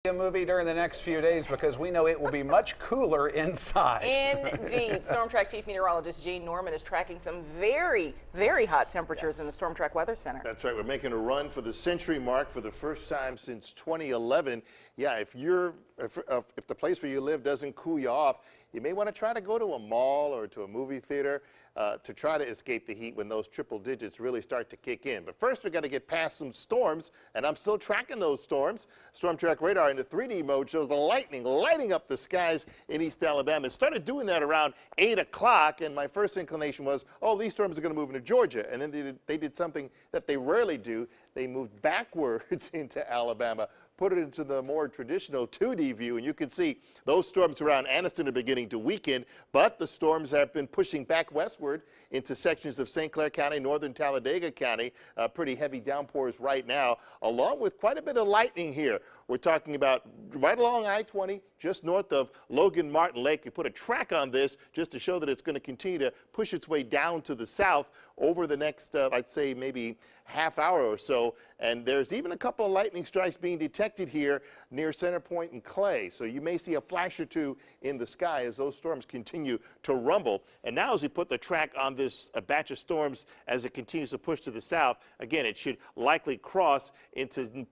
A movie during the next few days because we know it will be much cooler inside. Indeed. Storm Track Chief Meteorologist Gene Norman is tracking some very, very hot temperatures in the Storm Track Weather Center. That's right. We're making a run for the century mark for the first time since 2011. Yeah, if the place where you live doesn't cool you off, you may want to try to go to a mall or to a movie theater to try to escape the heat when those triple digits really start to kick in. But first, we've got to get past some storms, and I'm still tracking those storms. Storm Track Radar in the 3D mode shows the lightning lighting up the skies in East Alabama. It started doing that around 8 o'clock, and my first inclination was, oh, these storms are going to move into Georgia. And then they did something that they rarely do. They moved backwards into Alabama, put it into the more traditional 2D view, and you can see those storms around Anniston are beginning to weaken, but the storms have been pushing back westward into sections of St. Clair County, northern Talladega County. Pretty heavy downpours right now, along with quite a bit of lightning here. We're talking about right along I-20, just north of Logan Martin Lake. You put a track on this just to show that it's going to continue to push its way down to the south over the next, I'd say, maybe half hour or so. And there's even a couple of lightning strikes being detected here near Center Point and Clay. So you may see a flash or two in the sky as those storms continue to rumble. And now as we put the track on this batch of storms as it continues to push to the south, again, it should likely cross into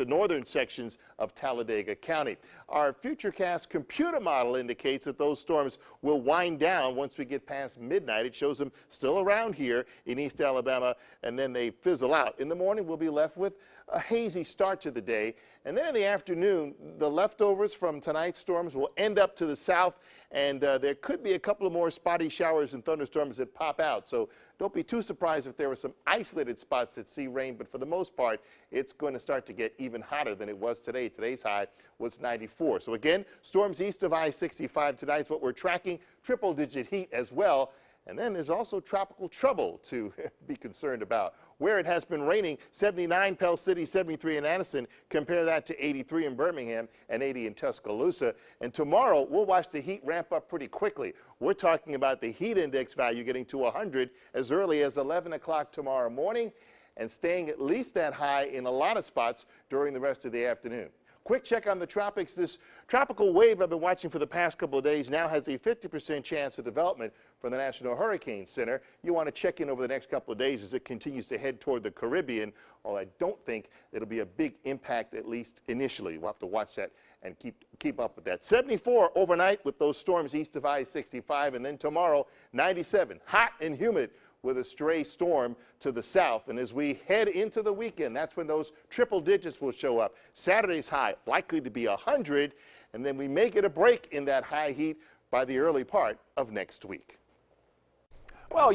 northern sections of Talladega County. Our Futurecast computer model indicates that those storms will wind down once we get past midnight. It shows them still around here in East Alabama, and then they fizzle out. In the morning, we'll be left with a hazy start to the day, and then in the afternoon, the leftovers from tonight's storms will end up to the south, and there could be a couple of more spotty showers and thunderstorms that pop out. So don't be too surprised if there were some isolated spots that see rain, but for the most part, it's going to start to get even hotter than it was today. Today's high was 94. So again, storms east of I-65 tonight's what we're tracking, triple-digit heat as well. And then there's also tropical trouble to be concerned about. Where it has been raining, 79 Pell City, 73 in Anniston. Compare that to 83 in Birmingham and 80 in Tuscaloosa. And tomorrow, we'll watch the heat ramp up pretty quickly. We're talking about the heat index value getting to 100 as early as 11 o'clock tomorrow morning and staying at least that high in a lot of spots during the rest of the afternoon. Quick check on the tropics. This tropical wave I've been watching for the past couple of days now has a 50% chance of development from the National Hurricane Center. You want to check in over the next couple of days as it continues to head toward the Caribbean. Although I don't think it'll be a big impact, at least initially. We'll have to watch that and keep up with that. 74 overnight with those storms east of I-65, and then tomorrow 97, hot and humid with a stray storm to the south. And as we head into the weekend, that's when those triple digits will show up. Saturday's high likely to be 100, and then we may get a break in that high heat by the early part of next week. Well,